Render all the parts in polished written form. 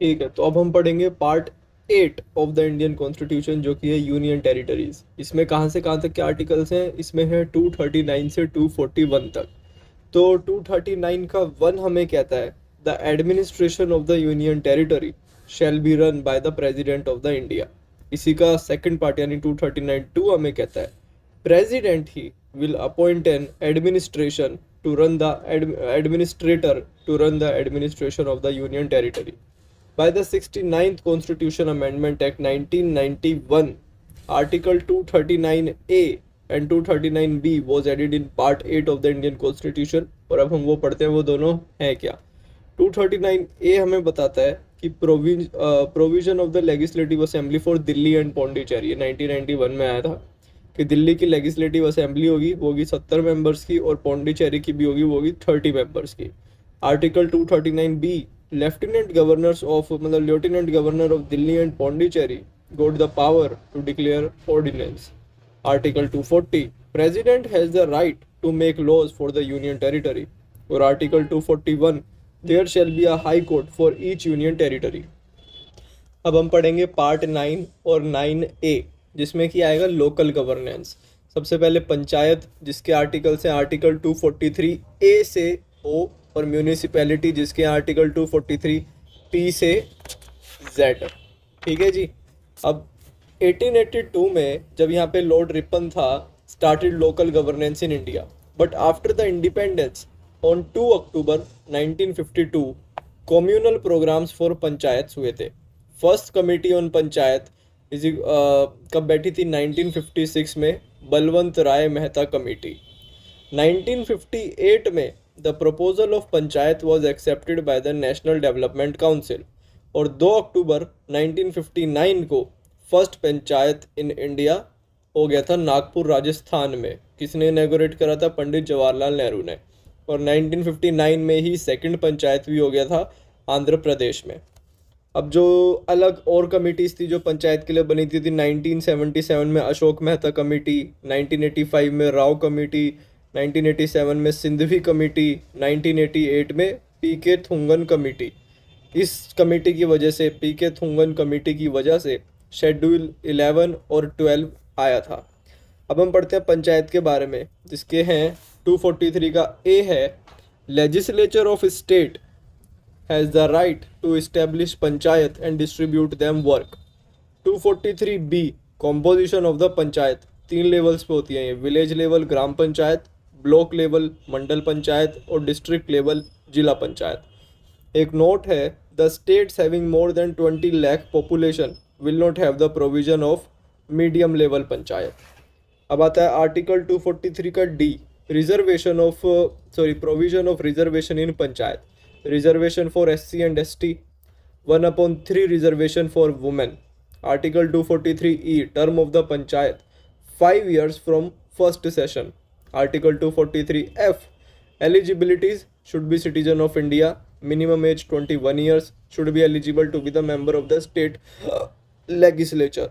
ठीक है, तो अब हम पढ़ेंगे part 8 of the Indian constitution, जो कि है यूनियन टेरिटरीज। इसमें कहाँ से कहाँ तक के आर्टिकल्स हैं? इसमें है 239 से 241 तक। तो 239 का 1 हमें कहता है the administration of the union territory shall be run by the president of the India. इसी का सेकंड पार्ट यानी 239 2 हमें कहता है president he will appoint an administration to run the administrator to run the administration of the union territory. By the 69th Constitution Amendment Act 1991, Article 239A and 239B was added in Part 8 of the Indian Constitution। और अब हम वो पढ़ते हैं वो दोनों हैं क्या। 239A हमें बताता है कि provision of the legislative assembly for Delhi and Pondicherry, ये 1991 में आया था कि दिल्ली की लेजिस्लेटिव असेंबली होगी वो होगी 70 मेंबर्स की, और पौंडीचेरी की भी होगी वो होगी 30 मेंबर्स की। Article 239B, lieutenant governors of मतलब lieutenant governor of Delhi and Pondicherry got the power to declare ordinance. Article 240, president has the right to make laws for the union territory. और article 241, there shall be a high court for each union territory. अब हम पढ़ेंगे part 9 और 9A, जिसमें कि आएगा local governance. सबसे पहले पंचायत, जिसके आर्टिकल्स हैं आर्टिकल 243A से O, और म्यूनिसिपैलिटी जिसके आर्टिकल 243P से Z। ठीक है जी। अब 1882 में जब यहाँ पे लॉर्ड रिपन था, started local governance in India, but after the independence on 2 October 1952 communal programmes for panchayat हुए थे। फर्स्ट कमेटी ऑन पंचायत कब बैठी थी? 1956 में, बलवंत राय मेहता कमेटी। 1958 में the proposal of panchayat was accepted by the national development council, और 2 अक्टूबर 1959 को फर्स्ट पंचायत इन इंडिया हो गया था नागपुर राजस्थान में। किसने इनॉग्रेट करा था? पंडित जवाहरलाल नेहरू ने। और 1959 में ही सेकंड पंचायत भी हो गया था आंध्र प्रदेश में। अब जो अलग और कमिटीज़ थी जो पंचायत के लिए बनी थी 1977 में अशोक मेहता कमेटी, 1985 में राव कमेटी, 1987 में सिंधवी कमेटी, 1988 में पीके थुंगन कमेटी। इस कमेटी की वजह से, पीके थुंगन कमेटी की वजह से शेड्यूल 11 और 12 आया था। अब हम पढ़ते हैं पंचायत के बारे में, जिसके हैं 243 का ए है legislature of state has the right to establish panchayat and distribute them work। 243B, composition of the panchayat 3 levels पे होती है ये, विलेज लेवल ग्राम पंचायत, ब्लॉक लेवल मंडल पंचायत, और डिस्ट्रिक्ट लेवल जिला पंचायत। एक नोट है, the states having more than 20 lakh population will not have the provision of medium level panchayat. अब आता है आर्टिकल 243 का D, reservation of provision of reservation in panchayat. Reservation for SC and ST, 1/3 reservation for women. Article 243E, term of the panchayat 5 years from first session. Article 243F, eligibilities should be citizen of India, minimum age 21 years, should be eligible to be the member of the state legislature.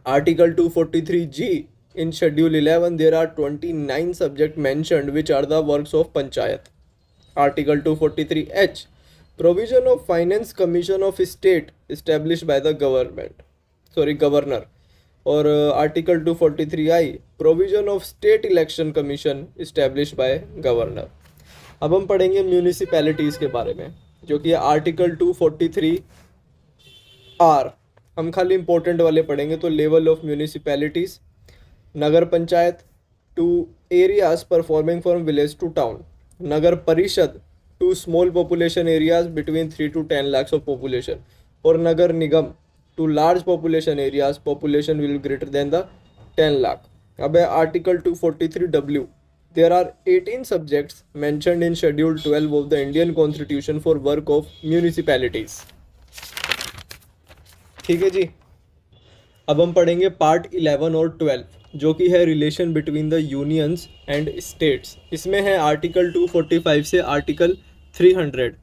Article 243G, in schedule 11 there are 29 subject mentioned which are the works of panchayat। Article 243H, provision of finance commission of state established by the governor। और article 243I, provision of state election commission established by governor। अब हम पढ़ेंगे municipalities के बारे में, जो कि article 243R। हम खाली इंपॉर्टेंट वाले पढ़ेंगे। तो level of municipalities, Nagar Panchayat, 2 areas performing from village to town. Nagar Parishad, 2 small population areas between 3 to 10 lakhs of population. और Nagar Nigam, 2 large population areas, population will greater than the 10 lakh. अब है article 243W, there are 18 subjects mentioned in schedule 12 of the Indian constitution for work of municipalities. ठीक है जी। अब हम पढ़ेंगे part 11 और 12, जो कि है relation between the unions and states. इसमें है आर्टिकल 245 से आर्टिकल 300।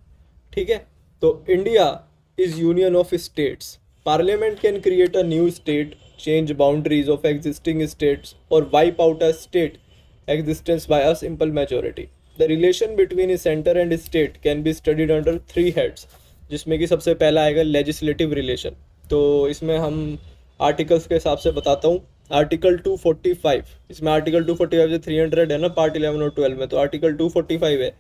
ठीक है। तो India is union of states. Parliament can create a new state, change boundaries of existing states, और wipe out a state existence by a simple majority। The relation between a center and state can be studied under 3 heads, जिसमें कि सबसे पहला आएगा legislative relation. तो इसमें हम articles के हिसाब से बताता हूँ। आर्टिकल 245, इसमें आर्टिकल 245 से 300 है ना पार्ट 11 और 12 में, तो आर्टिकल 245 है,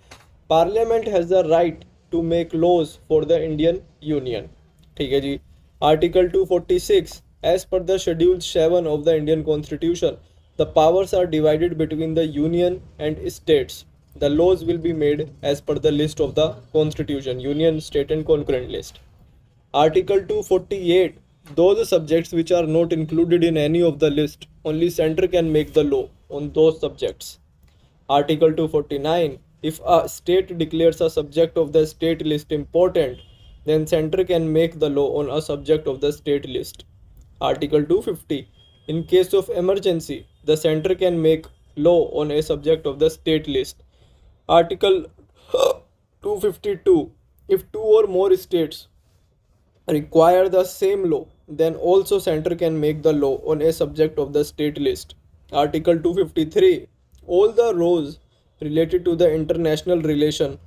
parliament has the right to make laws for the Indian union. ठीक है जी। Article 246, as per the schedule 7 of the Indian constitution the powers are divided between the union and states, the laws will be made as per the list of the constitution, union, state and concurrent list. Article 248, those subjects which are not included in any of the list, only center can make the law on those subjects. Article 249, if a state declares a subject of the state list important, then center can make the law on a subject of the state list. Article 250, in case of emergency, the center can make law on a subject of the state list. Article 252, if two or more states require the same law, then also center can make the law on a subject of the state list. Article 253, all the laws related to the international relation,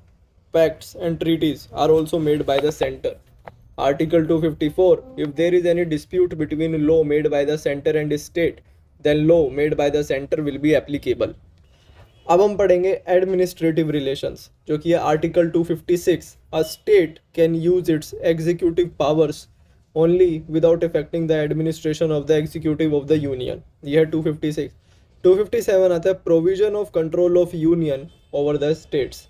pacts and treaties are also made by the center. Article 254, if there is any dispute between law made by the center and state, then law made by the center will be applicable. अब हम पढ़ेंगे administrative relations, जो कि है article 256, a state can use its executive powers only without affecting the administration of the executive of the union. यह है 256। 257 आता है provision of control of union over the states.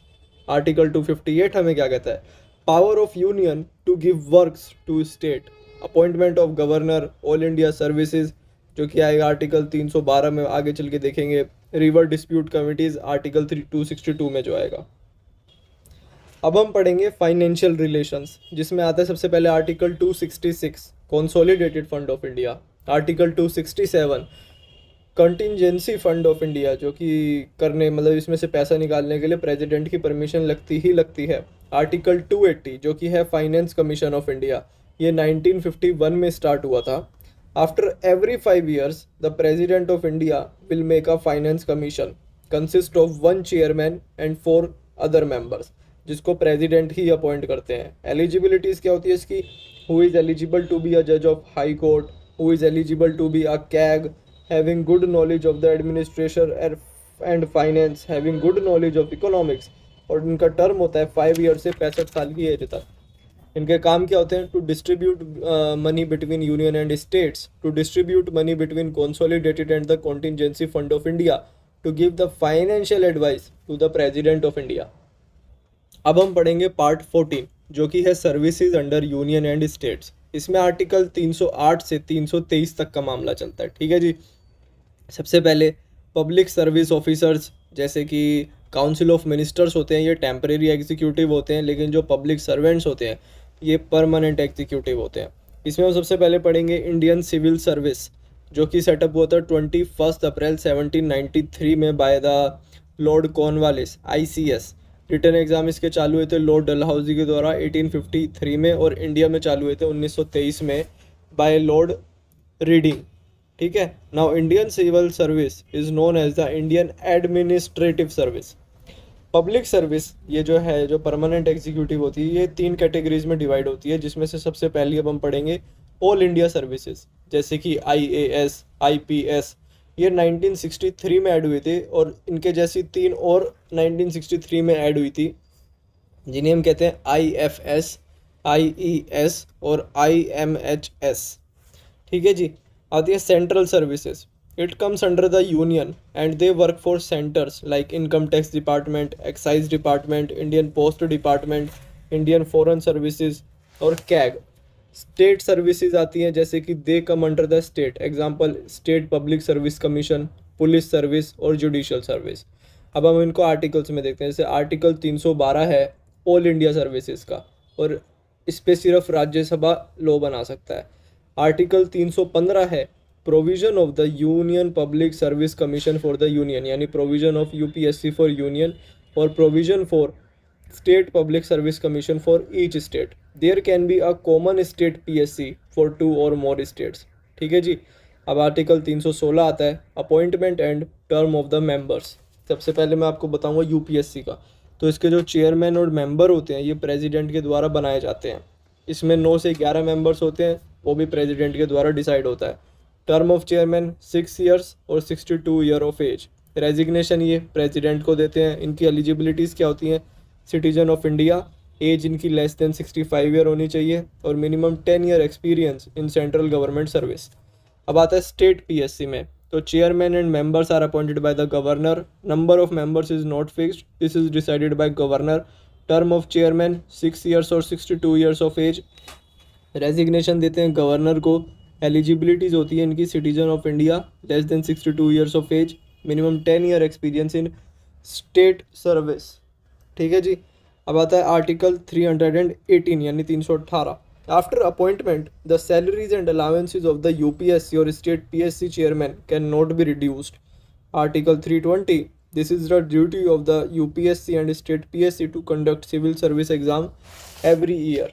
Article 258 हमें क्या कहता है, power of union to give works to state, appointment of governor, all India services, जो कि आएगा आर्टिकल 312 में, आगे चल के देखेंगे। रिवर डिस्प्यूट कमिटीज आर्टिकल 262 में जो आएगा। अब हम पढ़ेंगे फाइनेंशियल रिलेशंस, जिसमें आता है सबसे पहले article 266, consolidated fund of India. Article 267, contingency fund of India, जो कि करने मतलब इसमें से पैसा निकालने के लिए प्रेसिडेंट की परमिशन लगती है। आर्टिकल 280, जो कि है फाइनेंस कमीशन ऑफ इंडिया, ये 1951 में स्टार्ट हुआ था। After every 5 years, the President of India will make a finance commission, consist of 1 chairman and 4 other members, जिसको प्रेसिडेंट ही अपॉइंट करते हैं। एलिजिबिलिटीज़ क्या होती है इसकी, who is eligible to be a जज of high court, who is eligible to be a CAG, having good knowledge of the administration and finance, having good knowledge of economics, और इनका term होता है 5 year से 65 साल की as तक। इनके काम क्या होते हैं, to distribute money between union and states, to distribute money between consolidated and the contingency fund of India, to give the financial advice to the president of India. अब हम पढ़ेंगे पार्ट 14, जो कि है services under union and states. इसमें article 308 से 323 तक का मामला चलता है। ठीक है जी। सबसे पहले पब्लिक सर्विस ऑफिसर्स, जैसे कि काउंसिल ऑफ मिनिस्टर्स होते हैं, ये टेम्परेरी एग्जीक्यूटिव होते हैं, लेकिन जो पब्लिक सर्वेंट्स होते हैं ये परमानेंट एग्जीक्यूटिव होते हैं। इसमें हम सबसे पहले पढ़ेंगे इंडियन सिविल सर्विस, जो कि सेटअप हुआ था 21 अप्रैल 1793 में by the Lord Cornwallis, ICS। Return exam इसके चालू हुए थे लॉर्ड डलहौजी के द्वारा 1853 में, और इंडिया में चालू हुए थे 1923 में बाय लॉर्ड रीडिंग। ठीक है। Now Indian civil service is known as the Indian administrative service. Public service ये जो है, जो परमानेंट एग्जीक्यूटिव होती है, ये 3 कैटेगरीज में डिवाइड होती है, जिसमें से सबसे पहली अब हम पढ़ेंगे ऑल इंडिया सर्विसेज, जैसे कि IAS, IPS, ये 1963 में ऐड हुए थे, और इनके जैसी 3 और 1963 में ऐड हुई थी, जिन्हें हम कहते हैं IFS, IES और IMHS। ठीक है जी। आती है central services, it comes under the union and they work for centres like income tax department, excise department, Indian post department, Indian foreign services और कैग। स्टेट सर्विसेज आती हैं, जैसे कि they come under the state, example state public service commission, police service और judicial service. अब हम इनको articles में देखते हैं। जैसे आर्टिकल 312 है ऑल इंडिया सर्विसेज का, और इस पर सिर्फ राज्यसभा लॉ बना सकता है। आर्टिकल 315 है provision of the union public service commission for the union, यानी provision of UPSC for union, और provision for state public service commission for each state. There can be a common state PSC for 2 और more states. ठीक है जी। अब article 316 आता है appointment and term of the members. सबसे पहले मैं आपको बताऊंगा UPSC का। तो इसके जो चेयरमैन और मेंबर होते हैं ये प्रेसिडेंट के द्वारा बनाए जाते हैं। इसमें 9 से 11 मेंबर्स होते हैं, वो भी प्रेसिडेंट के द्वारा डिसाइड होता है। टर्म ऑफ चेयरमैन 6 ईयर्स और 62 ईयर ऑफ एज। रेजिग्नेशन ये प्रेसिडेंट को देते हैं। इनकी एलिजिबिलिटीज़ क्या होती हैं? सिटीजन ऑफ इंडिया, एज इनकी लेस देन 65 ईयर होनी चाहिए और minimum 10 year experience in central government service. अब आता है स्टेट पीएससी में, तो chairman and members are appointed by the governor. Number of members is not fixed, this is decided by governor. Term of chairman 6 years और 62 years of age. Resignation देते हैं governor को। Eligibilities होती है इनकी citizen of India, less than 62 years of age, minimum 10 year experience in state service. ठीक है जी। अब आता है आर्टिकल 318 यानी 318। After appointment the salaries and allowances of the UPSC और state PSC chairman can not be reduced. Article 320, this is the duty of the UPSC and state PSC to conduct civil service exam every year.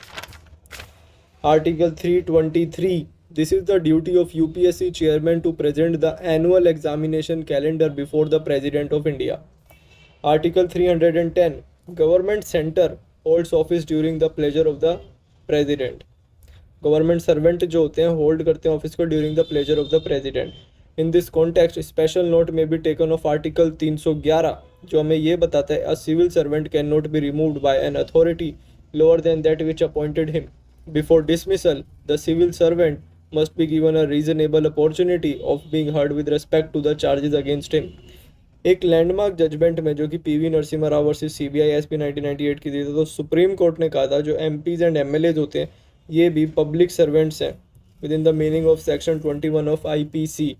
Article 323, this is the duty of UPSC chairman to present the annual examination calendar before the President of India. Article 310, government center holds office during the pleasure of the President. Government servant जो होते हैं hold करते हैं office को during the pleasure of the president. In this context special note may be taken of article 311 जो हमें ये बताता है a civil servant can not be removed by an authority lower than that which appointed him. Before dismissal the civil servant must be given a reasonable opportunity of being heard with respect to the charges against him. एक landmark judgement में जो कि PV Narasimha Rao versus CBI SP 1998 की थी, तो supreme court ने कहा था जो एमपीज एंड एमएलएज होते हैं ये भी पब्लिक सर्वेंट्स हैं with in the meaning of section 21 of IPC.